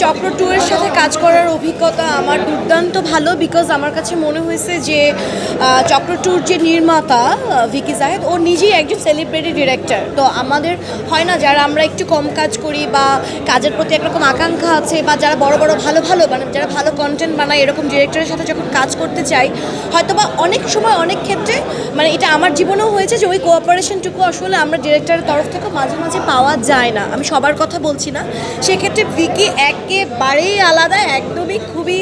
চক্র 2 এর সাথে কাজ করার অভিজ্ঞতা আমার দুর্দান্ত ভালো বিকজ আমার কাছে মনে হয়েছে যে চক্র 2 যে নির্মাতা ভিকি জাহেদ ও নিজেই একজন সেলিব্রিটি ডিরেক্টর। তো আমাদের হয় না যারা আমরা একটু কম কাজ করি বা কাজের প্রতি একরকম আকাঙ্ক্ষা আছে বা যারা বড় বড় ভালো মানে যারা ভালো কন্টেন্ট বানায় এরকম ডিরেক্টরের সাথে যখন কাজ করতে চাই হয়তো বা অনেক সময় অনেক ক্ষেত্রে মানে এটা আমার জীবনেও হয়েছে যে ওই কোঅপারেশনটুকু আসলে আমরা ডিরেক্টরের তরফ থেকে মাঝে মাঝে পাওয়া যায় না। আমি সবার কথা বলছি না, সেক্ষেত্রে ভিকি একেবারেই আলাদা, একদমই খুবই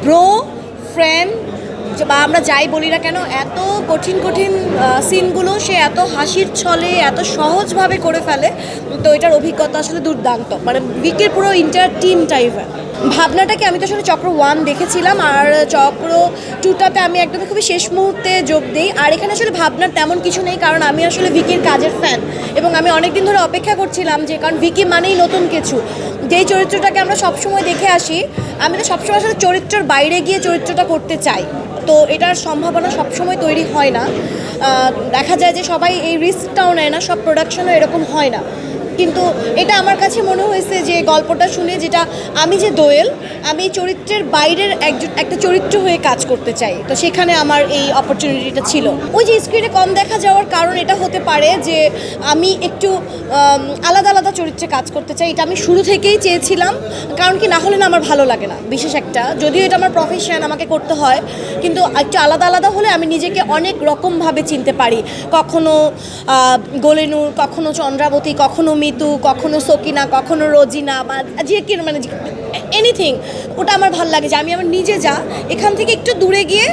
ব্রো ফ্রেন্ড বা আমরা যাই বলি না কেন এত কঠিন কঠিন সিনগুলো সে এত হাসির ছলে এত সহজভাবে করে ফেলে। তো এটার অভিজ্ঞতা আসলে দুর্দান্ত, মানে ভিকির পুরো ইন্টার টিম টাইপের। ভাবনাটাকে আমি তো আসলে চক্র 1 দেখেছিলাম আর চক্র 2টাতে আমি একদমই খুবই শেষ মুহূর্তে যোগ দিই। আর এখানে আসলে ভাবনার তেমন কিছু নেই, কারণ আমি আসলে ভিকির কাজের ফ্যান এবং আমি অনেক দিন ধরে অপেক্ষা করছিলাম যে কারণ ভিকি মানেই নতুন কিছু, যেই চরিত্রটাকে আমরা সবসময় দেখে আসি আমি তো সবসময় আসলে চরিত্রের বাইরে গিয়ে চরিত্রটা করতে চাই। তো এটার সম্ভাবনা সবসময় তৈরি হয় না, দেখা যায় যে সবাই এই রিস্কটাও নেয় না, সব প্রোডাকশনও এরকম হয় না। কিন্তু এটা আমার কাছে মনে হয়েছে যে গল্পটা শুনে যেটা আমি যে দোয়েল আমি চরিত্রের বাইরের একটা চরিত্র হয়ে কাজ করতে চাই, তো সেখানে আমার এই অপরচুনিটিটা ছিল। ওই যে স্ক্রিনে কম দেখা যাওয়ার কারণ এটা হতে পারে যে আমি একটু আলাদা আলাদা চরিত্রে কাজ করতে চাই, এটা আমি শুরু থেকেই চেয়েছিলাম। কারণ কি না হলে না আমার ভালো লাগে না বিশেষ একটা, যদিও এটা আমার প্রফেশন আমাকে করতে হয়, কিন্তু একটু আলাদা আলাদা হলে আমি নিজেকে অনেক রকমভাবে চিনতে পারি। কখনো গোলেনুর, কখনো চন্দ্রাবতী, কখনো মিতু, কখনো সকিনা, কখনো রোজিনা বা যে কি মানে এনিথিং, ওটা আমার ভালো লাগে যে আমি আমার নিজে যা এখান থেকে একটু দূরে গিয়ে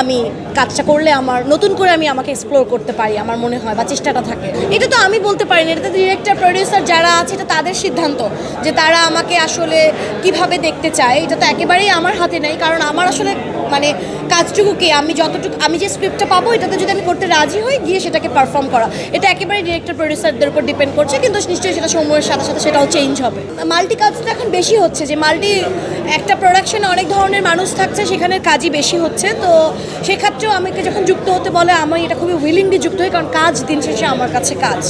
আমি কাজটা করলে আমার নতুন করে আমি আমাকে এক্সপ্লোর করতে পারি, আমার মনে হয় বা চেষ্টাটা থাকে। এটা তো আমি বলতে পারি না, এটা তো ডিরেক্টর প্রডিউসার যারা আছে এটা তাদের সিদ্ধান্ত যে তারা আমাকে আসলে কিভাবে দেখতে চায়। এটা তো একেবারেই আমার হাতে নেই, কারণ আমার আসলে মানে কাজটুকু কি আমি যতটুকু আমি যে স্ক্রিপ্টটা পাবো এটাতে যদি আমি করতে রাজি হই গিয়ে সেটাকে পারফর্ম করা, এটা একেবারেই ডিরেক্টর প্রডিউসারদের উপর ডিপেন্ড করছে। কিন্তু নিশ্চয়ই সেটা সময়ের সাথে সাথে সেটাও চেঞ্জ হবে। মাল্টি কাজটা এখন বেশি হচ্ছে, যে একটা প্রোডাকশনে অনেক ধরনের মানুষ থাকছে, সেখানের কাজই বেশি হচ্ছে। তো সেক্ষেত্রেও আমাকে যখন যুক্ত হতে বলে আমি এটা খুবই উইলিংলি যুক্ত হই, কারণ কাজ দিন শেষে আমার কাছে কাজ।